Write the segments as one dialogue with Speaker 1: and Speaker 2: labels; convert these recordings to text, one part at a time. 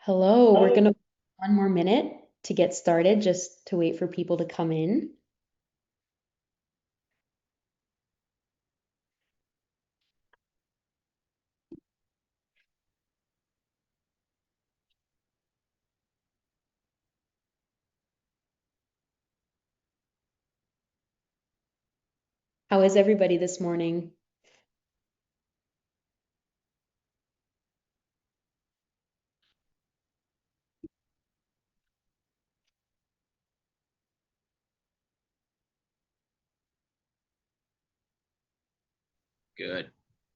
Speaker 1: Hello, we're gonna one more minute to get started, just to wait for people to come in. How is everybody this morning?
Speaker 2: Good.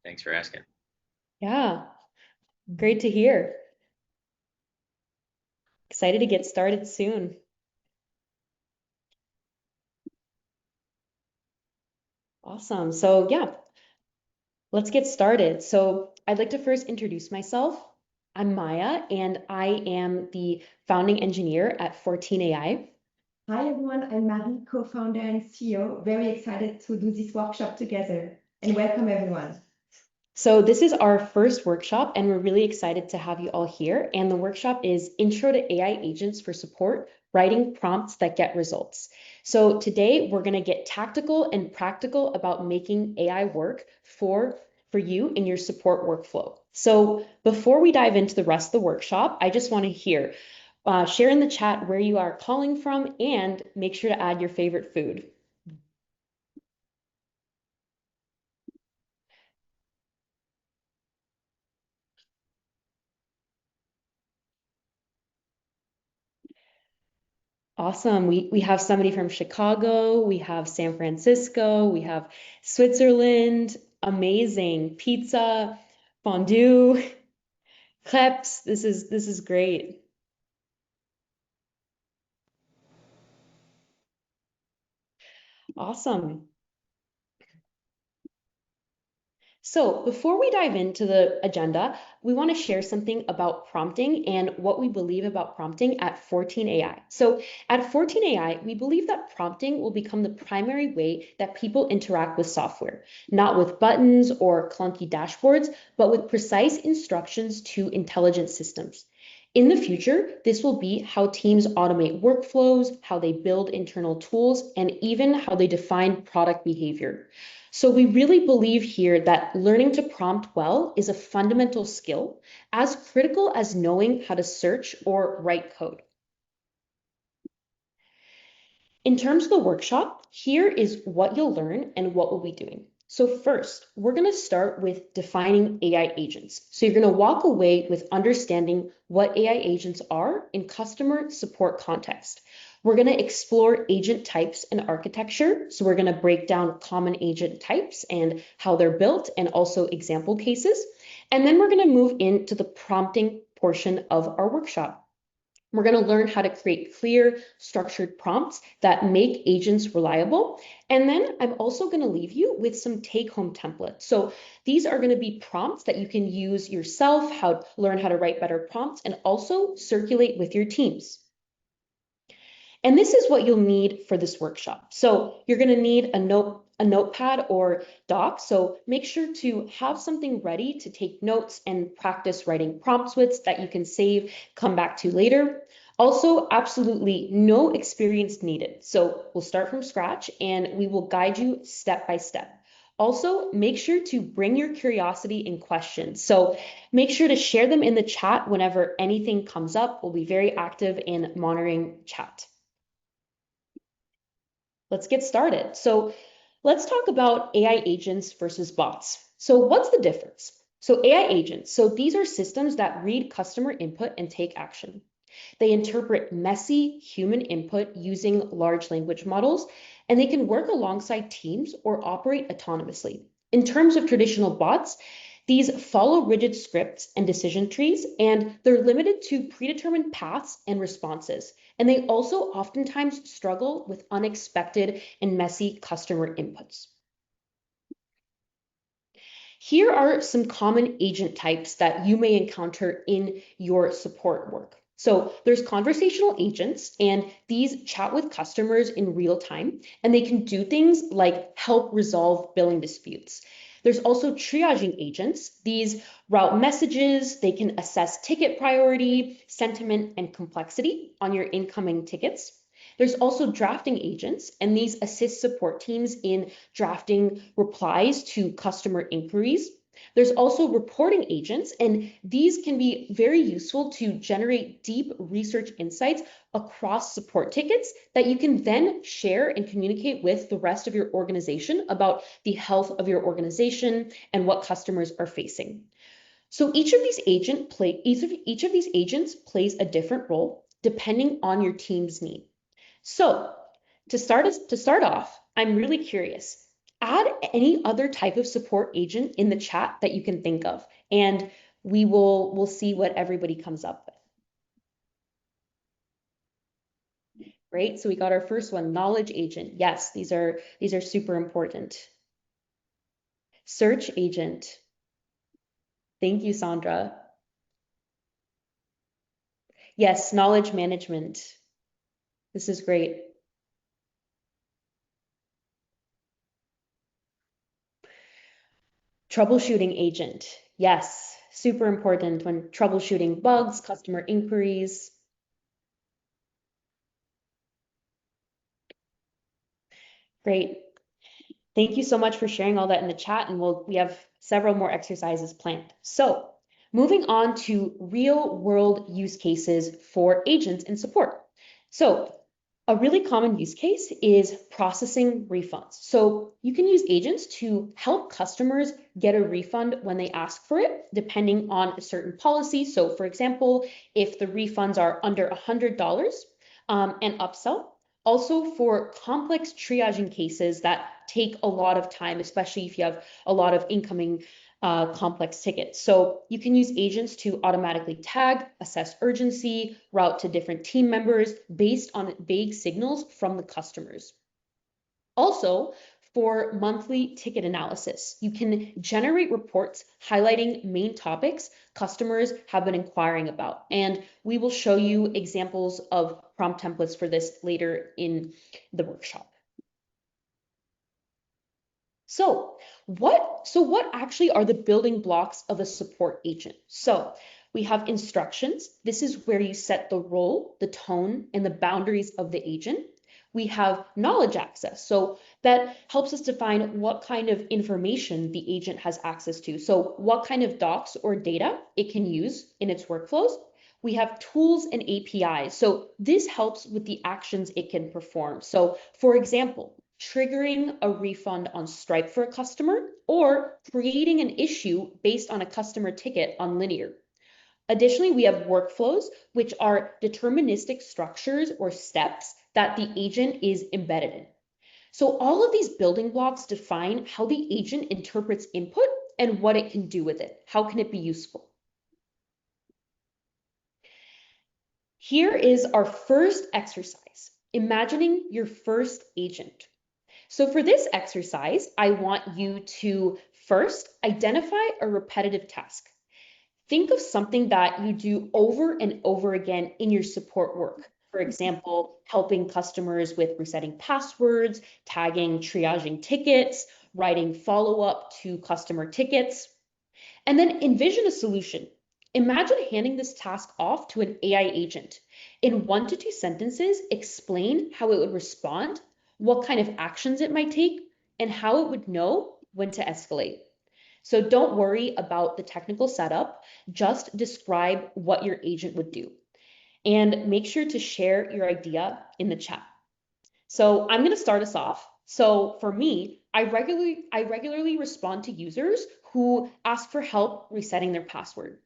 Speaker 2: Thanks for asking.
Speaker 1: Yeah, great to hear. Excited to get started soon. Awesome. So yeah, let's get started. So I'd like to first introduce myself. I'm Maya, and I am the founding engineer at 14AI.
Speaker 3: Hi everyone, I'm Marie, co-founder and CEO. Very excited to do this workshop together and welcome everyone.
Speaker 1: So this is our first workshop, and we're really excited to have you all here. And the workshop is Intro to AI Agents for Support, Writing Prompts That Get Results. So today we're going to get tactical and practical about making AI work for you in your support workflow. So before we dive into the rest of the workshop, I just want to share in the chat where you are calling from and make sure to add your favorite food. Awesome. We have somebody from Chicago, we have San Francisco, we have Switzerland. Amazing. Pizza, fondue, crepes. This is great. Awesome. So before we dive into the agenda, we want to share something about prompting and what we believe about prompting at 14AI. So at 14AI, we believe that prompting will become the primary way that people interact with software, not with buttons or clunky dashboards, but with precise instructions to intelligent systems. In the future, this will be how teams automate workflows, how they build internal tools, and even how they define product behavior. So we really believe here that learning to prompt well is a fundamental skill, as critical as knowing how to search or write code. In terms of the workshop, here is what you'll learn and what we'll be doing. So first, we're going to start with defining AI agents. So you're going to walk away with understanding what AI agents are in customer support context. We're going to explore agent types and architecture. So we're going to break down common agent types and how they're built and also example cases. And then we're going to move into the prompting portion of our workshop. We're going to learn how to create clear, structured prompts that make agents reliable. And then I'm also going to leave you with some take-home templates. So these are going to be prompts that you can use yourself, learn how to write better prompts, and also circulate with your teams. And this is what you'll need for this workshop. So you're going to need a notepad or doc. So make sure to have something ready to take notes and practice writing prompts with that you can save, come back to later. Also, absolutely no experience needed. So we'll start from scratch and we will guide you step by step. Also, make sure to bring your curiosity and questions. So make sure to share them in the chat whenever anything comes up. We'll be very active in monitoring chat. Let's get started. So let's talk about AI agents versus bots. So what's the difference? So AI agents, so these are systems that read customer input and take action. They interpret messy human input using large language models, and they can work alongside teams or operate autonomously. In terms of traditional bots, these follow rigid scripts and decision trees, and they're limited to predetermined paths and responses. And they also oftentimes struggle with unexpected and messy customer inputs. Here are some common agent types that you may encounter in your support work. So there's conversational agents, and these chat with customers in real time, and they can do things like help resolve billing disputes. There's also triaging agents. These route messages, they can assess ticket priority, sentiment, and complexity on your incoming tickets. There's also drafting agents, and these assist support teams in drafting replies to customer inquiries. There's also reporting agents, and these can be very useful to generate deep research insights across support tickets that you can then share and communicate with the rest of your organization about the health of your organization and what customers are facing. So each of these agents plays a different role depending on your team's need. So to start off, I'm really curious. Add any other type of support agent in the chat that you can think of, and we'll see what everybody comes up with. Great. So we got our first one, knowledge agent. Yes, these are super important. Search agent. Thank you, Sandra. Yes, knowledge management. This is great. Troubleshooting agent. Yes, super important when troubleshooting bugs, customer inquiries. Great. Thank you so much for sharing all that in the chat, and we have several more exercises planned. So moving on to real world use cases for agents in support. So a really common use case is processing refunds. So you can use agents to help customers get a refund when they ask for it, depending on a certain policy. So for example, if the refunds are under $100 and upsell, also for complex triaging cases that take a lot of time, especially if you have a lot of incoming complex tickets. So you can use agents to automatically tag, assess urgency, route to different team members based on vague signals from the customers. Also, for monthly ticket analysis, you can generate reports highlighting main topics customers have been inquiring about. And we will show you examples of prompt templates for this later in the workshop. So what actually are the building blocks of a support agent? So we have instructions. This is where you set the role, the tone, and the boundaries of the agent. We have knowledge access. So that helps us define what kind of information the agent has access to. So what kind of docs or data it can use in its workflows. We have tools and APIs. So this helps with the actions it can perform. So for example, triggering a refund on Stripe for a customer or creating an issue based on a customer ticket on Linear. Additionally, we have workflows, which are deterministic structures or steps that the agent is embedded in. So all of these building blocks define how the agent interprets input and what it can do with it. How can it be useful? Here is our first exercise, imagining your first agent. So for this exercise, I want you to first identify a repetitive task. Think of something that you do over and over again in your support work. For example, helping customers with resetting passwords, tagging, triaging tickets, writing follow-up to customer tickets. And then envision a solution. Imagine handing this task off to an AI agent. In 1 to 2 sentences, explain how it would respond, what kind of actions it might take, and how it would know when to escalate. So don't worry about the technical setup, just describe what your agent would do. And make sure to share your idea in the chat. So I'm going to start us off. So for me, I regularly respond to users who ask for help resetting their password.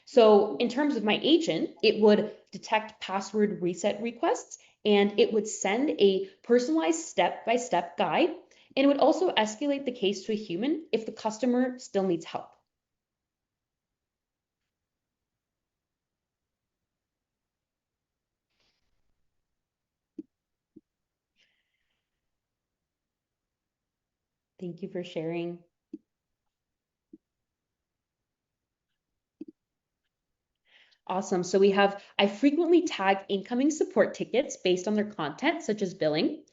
Speaker 1: So in terms of my agent, it would detect password reset requests, and it would send a personalized step-by-step guide, and it would also escalate the case to a human if the customer still needs help. Thank you for sharing. Awesome. So we have, I frequently tag incoming support tickets based on their content, such as billing.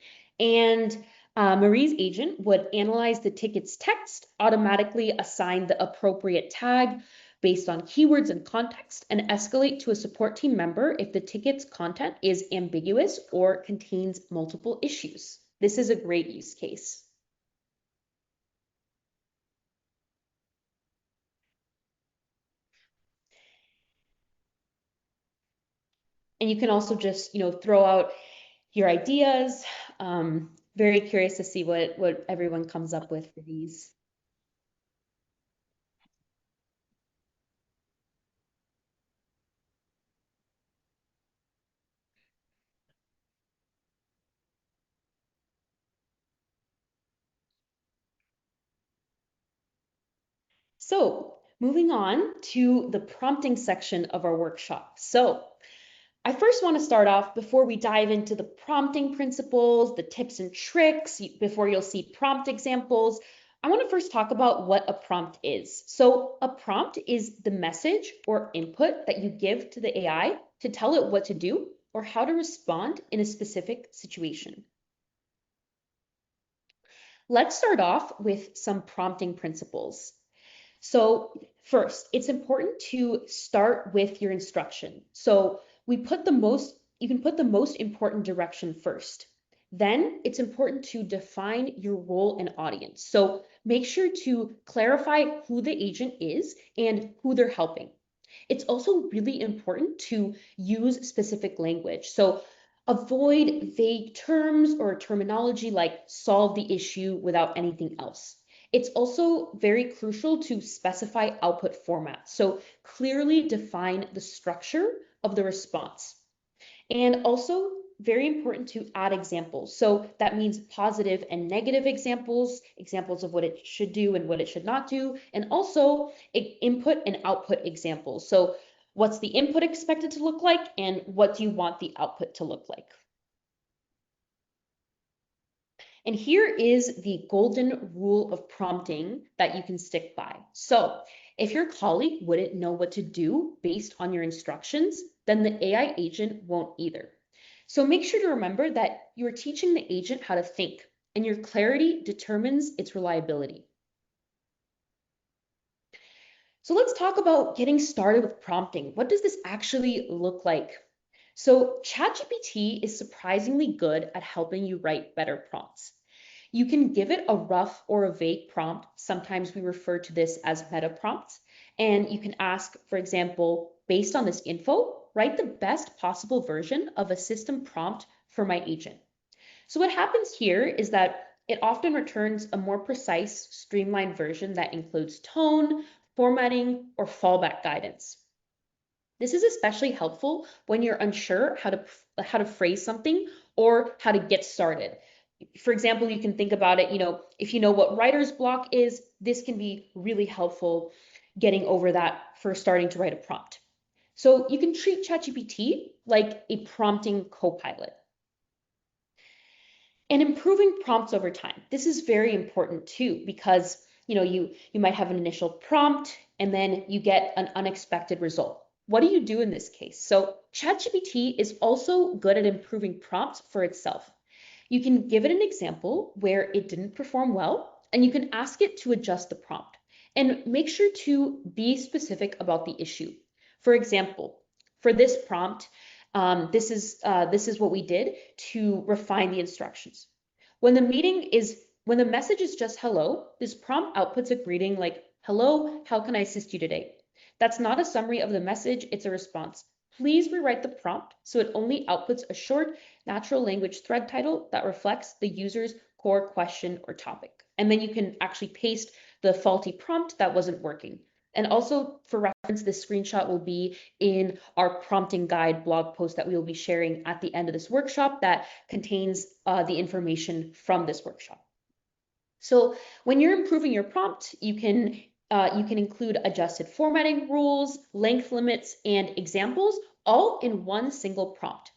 Speaker 1: And Marie's agent would analyze the ticket's text, automatically assign the appropriate tag based on keywords and context, and escalate to a support team member if the ticket's content is ambiguous or contains multiple issues. This is a great use case. And you can also just, throw out your ideas. Very curious to see what everyone comes up with for these. So moving on to the prompting section of our workshop. So I first want to start off before we dive into the prompting principles, the tips and tricks, before you'll see prompt examples. I want to first talk about what a prompt is. So a prompt is the message or input that you give to the AI to tell it what to do or how to respond in a specific situation. Let's start off with some prompting principles. So first, it's important to start with your instruction. So you can put the most important direction first. Then it's important to define your role and audience. So make sure to clarify who the agent is and who they're helping. It's also really important to use specific language. So avoid vague terms or terminology like solve the issue without anything else. It's also very crucial to specify output format. So clearly define the structure of the response. And also very important to add examples. So that means positive and negative examples, examples of what it should do and what it should not do, and also input and output examples. So what's the input expected to look like and what do you want the output to look like? And here is the golden rule of prompting that you can stick by. So if your colleague wouldn't know what to do based on your instructions, then the AI agent won't either. So make sure to remember that you're teaching the agent how to think, and your clarity determines its reliability. So let's talk about getting started with prompting. What does this actually look like? So ChatGPT is surprisingly good at helping you write better prompts. You can give it a rough or a vague prompt. Sometimes we refer to this as meta prompts. And you can ask, for example, based on this info, write the best possible version of a system prompt for my agent. So what happens here is that it often returns a more precise, streamlined version that includes tone, formatting, or fallback guidance. This is especially helpful when you're unsure how to phrase something or how to get started. For example, you can think about it, if you know what writer's block is, this can be really helpful getting over that for starting to write a prompt. So you can treat ChatGPT like a prompting co-pilot. And improving prompts over time. This is very important too, because you might have an initial prompt and then you get an unexpected result. What do you do in this case? So ChatGPT is also good at improving prompts for itself. You can give it an example where it didn't perform well, and you can ask it to adjust the prompt. And make sure to be specific about the issue. For example, for this prompt, this is what we did to refine the instructions. When the message is just hello, this prompt outputs a greeting like, hello, how can I assist you today? That's not a summary of the message, it's a response. Please rewrite the prompt so it only outputs a short natural language thread title that reflects the user's core question or topic. And then you can actually paste the faulty prompt that wasn't working. And also for reference, this screenshot will be in our prompting guide blog post that we will be sharing at the end of this workshop that contains the information from this workshop. So when you're improving your prompt, you can include adjusted formatting rules, length limits, and examples all in one single prompt.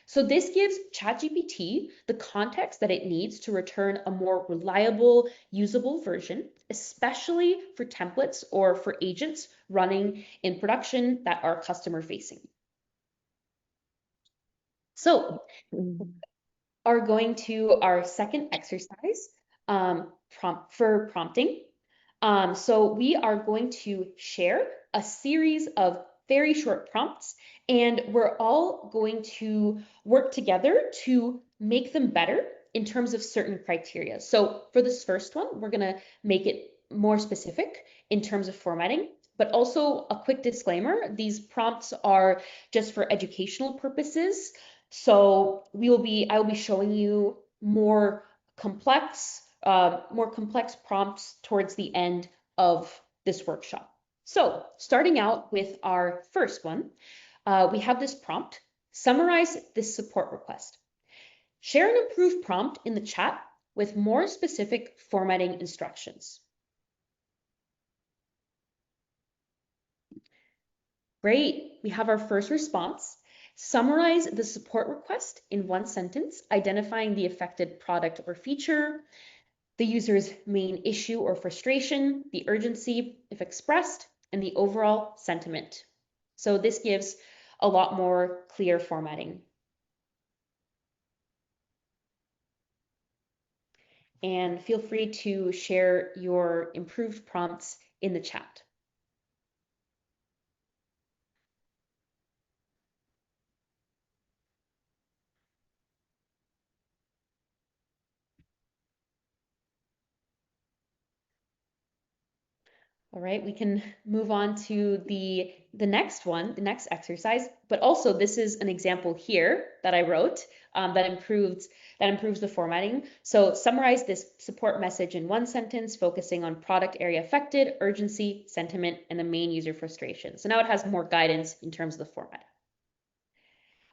Speaker 1: So this gives ChatGPT the context that it needs to return a more reliable, usable version, especially for templates or for agents running in production that are customer facing. So are going to our second exercise, for prompting. So we are going to share a series of very short prompts, and we're all going to work together to make them better in terms of certain criteria. So for this first one, we're going to make it more specific in terms of formatting, but also a quick disclaimer, these prompts are just for educational purposes. So I will be showing you more complex prompts towards the end of this workshop. So starting out with our first one, we have this prompt, summarize this support request. Share an improved prompt in the chat with more specific formatting instructions. Great, we have our first response. Summarize the support request in one sentence, identifying the affected product or feature, the user's main issue or frustration, the urgency, if expressed, and the overall sentiment. So this gives a lot more clear formatting. And feel free to share your improved prompts in the chat. All right, we can move on to the next one, the next exercise, but also this is an example here that I wrote that improves the formatting. So summarize this support message in one sentence, focusing on product area affected, urgency, sentiment, and the main user frustration. So now it has more guidance in terms of the format.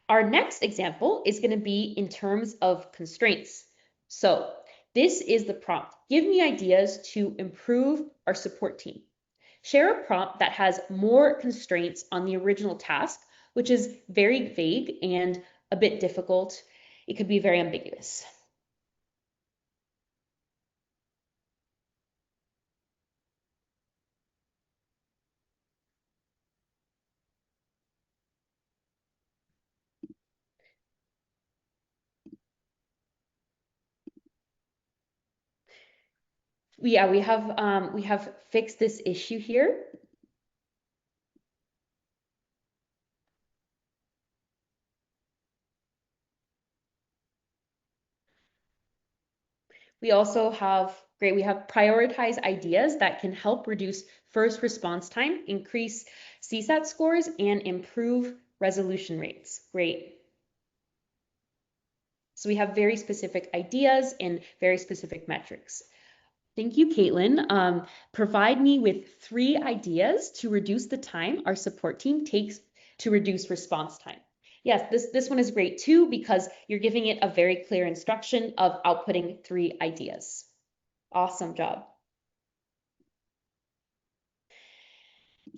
Speaker 1: Our next example is going to be in terms of constraints. So this is the prompt. Give me ideas to improve our support team. Share a prompt that has more constraints on the original task, which is very vague and a bit difficult. It could be very ambiguous. Yeah, we have fixed this issue here. We also have, great, we have prioritize ideas that can help reduce first response time, increase CSAT scores, and improve resolution rates. Great. So we have very specific ideas and very specific metrics. Thank you, Caitlin. Provide me with 3 ideas to reduce the time our support team takes to reduce response time. Yes, this one is great too, because you're giving it a very clear instruction of outputting 3 ideas. Awesome job.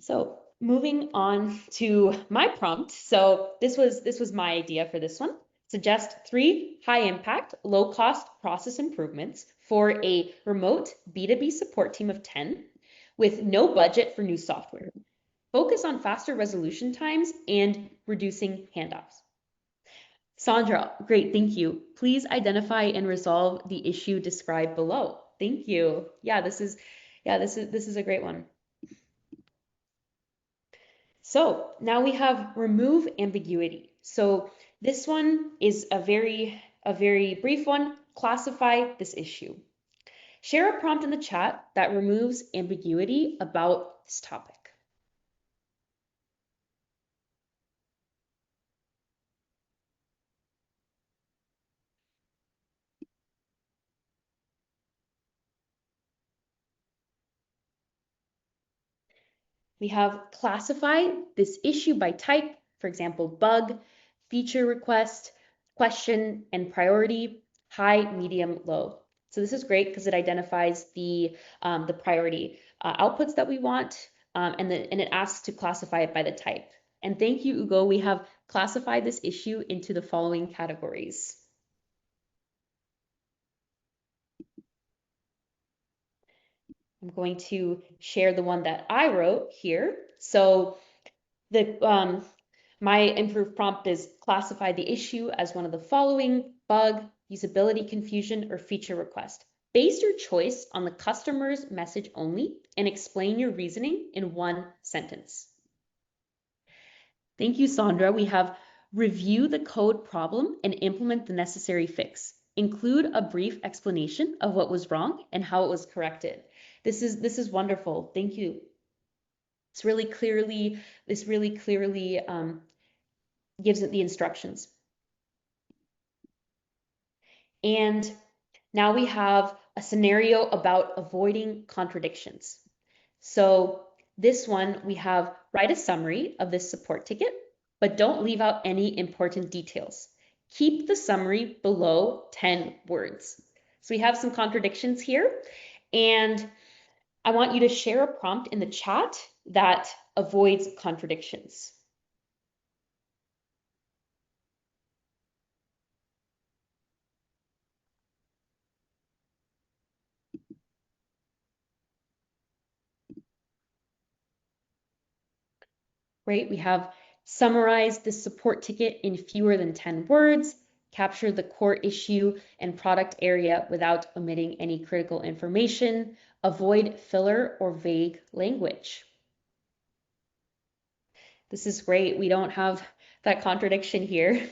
Speaker 1: So moving on to my prompt. So this was my idea for this one. Suggest 3 high impact, low cost process improvements for a remote B2B support team of 10 with no budget for new software. Focus on faster resolution times and reducing handoffs. Sandra, great, thank you. Please identify and resolve the issue described below. Thank you. Yeah, this is a great one. So now we have remove ambiguity. So this one is a very brief one. Classify this issue. Share a prompt in the chat that removes ambiguity about this topic. We have classify this issue by type, for example, bug, feature request, question, and priority, high, medium, low. So this is great because it identifies the priority outputs that we want, and it asks to classify it by the type. And thank you, Ugo. We have classified this issue into the following categories. I'm going to share the one that I wrote here. So my improved prompt is classify the issue as one of the following: bug, usability confusion, or feature request. Base your choice on the customer's message only and explain your reasoning in one sentence. Thank you, Sandra. We have review the code problem and implement the necessary fix. Include a brief explanation of what was wrong and how it was corrected. This is wonderful. Thank you. This really clearly gives it the instructions. And now we have a scenario about avoiding contradictions. So this one, we have write a summary of this support ticket, but don't leave out any important details. Keep the summary below 10 words. So we have some contradictions here, and I want you to share a prompt in the chat that avoids contradictions. Right, we have summarize the support ticket in fewer than 10 words, capture the core issue and product area without omitting any critical information, avoid filler or vague language. This is great. We don't have that contradiction here.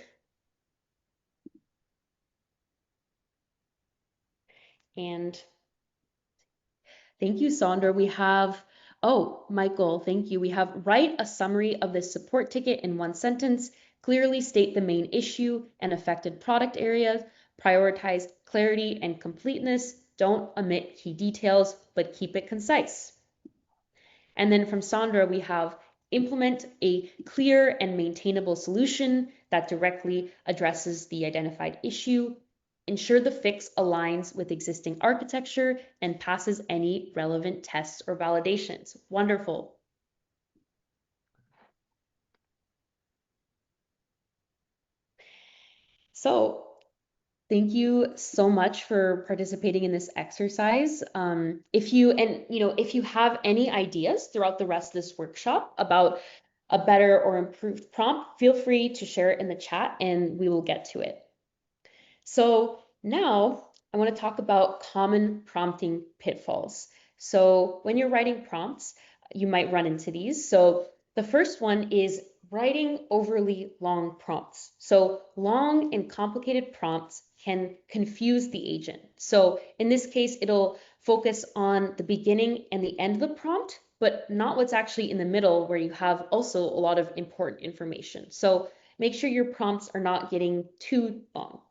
Speaker 1: And thank you, Sandra. We have, oh, Michael, thank you. We have write a summary of the support ticket in one sentence, clearly state the main issue and affected product areas, prioritize clarity and completeness, don't omit key details, but keep it concise. And then from Sandra, we have implement a clear and maintainable solution that directly addresses the identified issue, ensure the fix aligns with existing architecture and passes any relevant tests or validations. Wonderful. So thank you so much for participating in this exercise. If you have any ideas throughout the rest of this workshop about a better or improved prompt, feel free to share it in the chat and we will get to it. So now I want to talk about common prompting pitfalls. So when you're writing prompts, you might run into these. So the first one is writing overly long prompts. So long and complicated prompts can confuse the agent. So in this case, it'll focus on the beginning and the end of the prompt, but not what's actually in the middle where you have also a lot of important information. So make sure your prompts are not getting too long.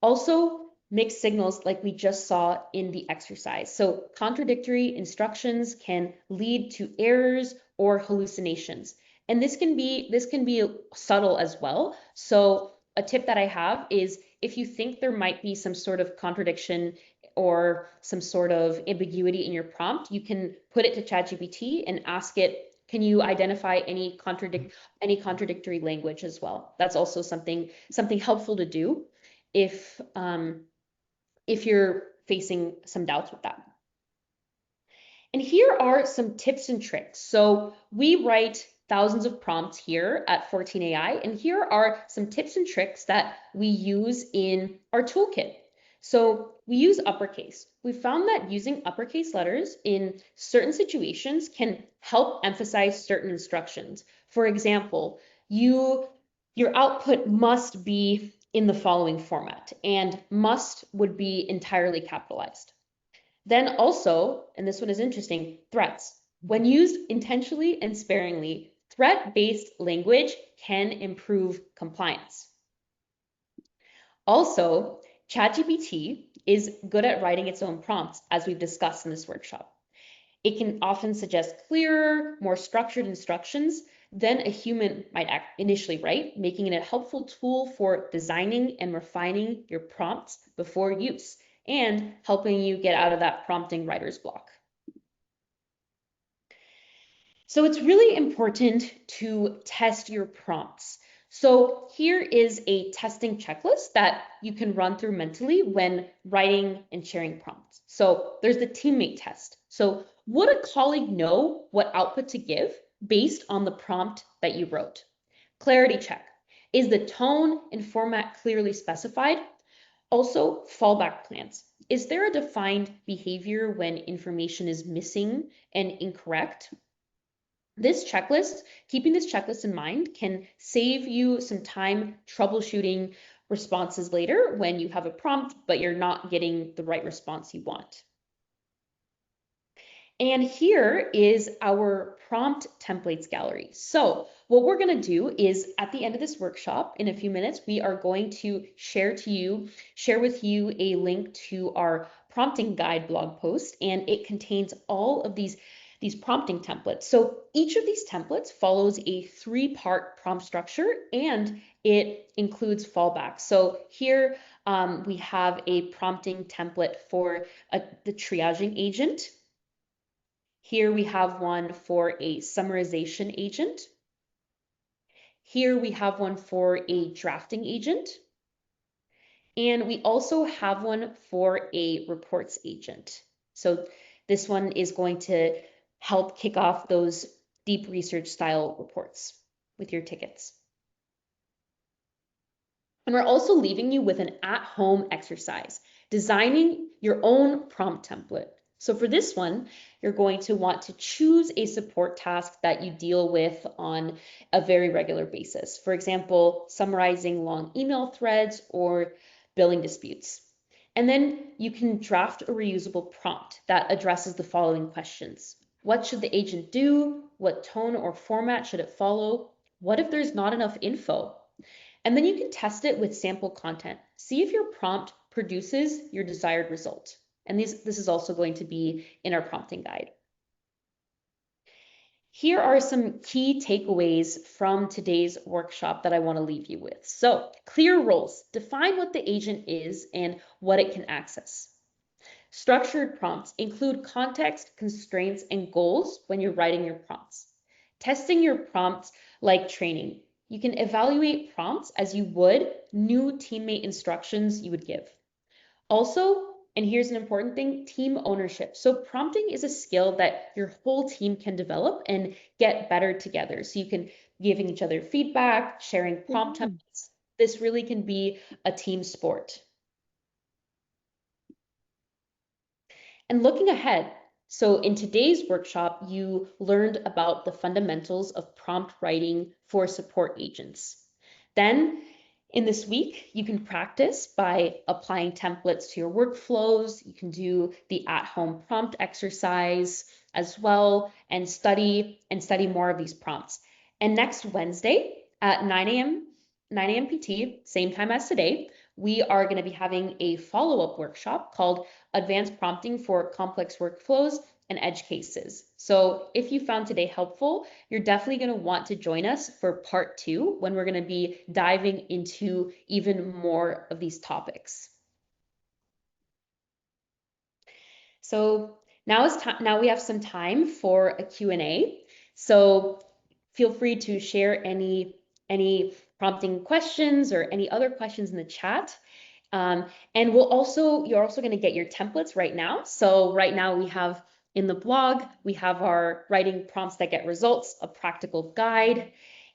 Speaker 1: Also, mixed signals like we just saw in the exercise. So contradictory instructions can lead to errors or hallucinations. And this can be subtle as well. So a tip that I have is if you think there might be some sort of contradiction or some sort of ambiguity in your prompt, you can put it to ChatGPT and ask it, can you identify any contradictory language as well? That's also something helpful to do if you're facing some doubts with that. And here are some tips and tricks. So we write thousands of prompts here at 14AI, and here are some tips and tricks that we use in our toolkit. So we use uppercase. We found that using uppercase letters in certain situations can help emphasize certain instructions. For example, your output must be in the following format, and must would be entirely capitalized. Then also, and this one is interesting, threats. When used intentionally and sparingly, threat-based language can improve compliance. Also, ChatGPT is good at writing its own prompts, as we've discussed in this workshop. It can often suggest clearer, more structured instructions than a human might initially write, making it a helpful tool for designing and refining your prompts before use and helping you get out of that prompting writer's block. So it's really important to test your prompts. So here is a testing checklist that you can run through mentally when writing and sharing prompts. So there's the teammate test. So would a colleague know what output to give based on the prompt that you wrote? Clarity check. Is the tone and format clearly specified? Also, fallback plans. Is there a defined behavior when information is missing and incorrect? Keeping this checklist in mind can save you some time troubleshooting responses later when you have a prompt, but you're not getting the right response you want. And here is our prompt templates gallery. So what we're going to do is at the end of this workshop, in a few minutes, we are going to share with you a link to our prompting guide blog post, and it contains all of these prompting templates. So each of these templates follows a 3-part prompt structure, and it includes fallbacks. So here we have a prompting template for the triaging agent. Here we have one for a summarization agent. Here we have one for a drafting agent. And we also have one for a reports agent. So this one is going to help kick off those deep research style reports with your tickets. And we're also leaving you with an at-home exercise, designing your own prompt template. So for this one, you're going to want to choose a support task that you deal with on a very regular basis. For example, summarizing long email threads or billing disputes. And then you can draft a reusable prompt that addresses the following questions. What should the agent do? What tone or format should it follow? What if there's not enough info? And then you can test it with sample content. See if your prompt produces your desired result. And this is also going to be in our prompting guide. Here are some key takeaways from today's workshop that I want to leave you with. So, clear roles. Define what the agent is and what it can access. Structured prompts include context, constraints, and goals when you're writing your prompts. Testing your prompts like training. You can evaluate prompts as you would new teammate instructions you would give. Also, and here's an important thing, team ownership. So prompting is a skill that your whole team can develop and get better together. So you can giving each other feedback, sharing prompt templates. This really can be a team sport. And looking ahead, so in today's workshop, you learned about the fundamentals of prompt writing for support agents. Then in this week, you can practice by applying templates to your workflows. You can do the at-home prompt exercise as well and study more of these prompts. And next Wednesday at 9 a.m. PT, same time as today, we are going to be having a follow-up workshop called Advanced Prompting for Complex Workflows and Edge Cases. So if you found today helpful, you're definitely going to want to join us for part 2 when we're going to be diving into even more of these topics. So now we have some time for a Q&A. So feel free to share any prompting questions or any other questions in the chat. And you're also going to get your templates right now. So right now we have in the blog, we have our writing prompts that get results, a practical guide.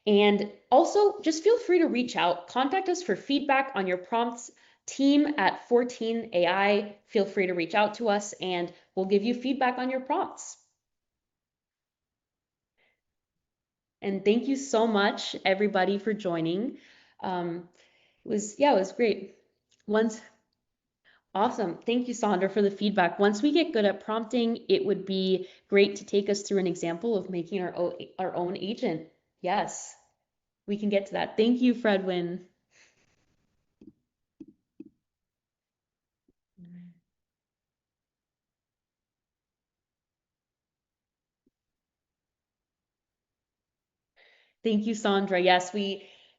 Speaker 1: And also just feel free to reach out, contact us for feedback on your prompts. Team at 14AI, feel free to reach out to us and we'll give you feedback on your prompts. And thank you so much, everybody, for joining. It was great. Awesome. Thank you, Sandra, for the feedback. Once we get good at prompting, it would be great to take us through an example of making our own agent. Yes, we can get to that. Thank you, Fredwin. Thank you, Sandra.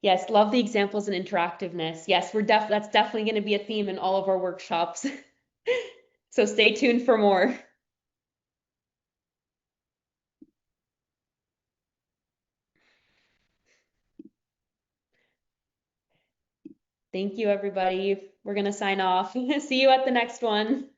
Speaker 1: Yes, love the examples and interactiveness. Yes, that's definitely going to be a theme in all of our workshops. So stay tuned for more. Thank you, everybody. We're going to sign off. See you at the next one.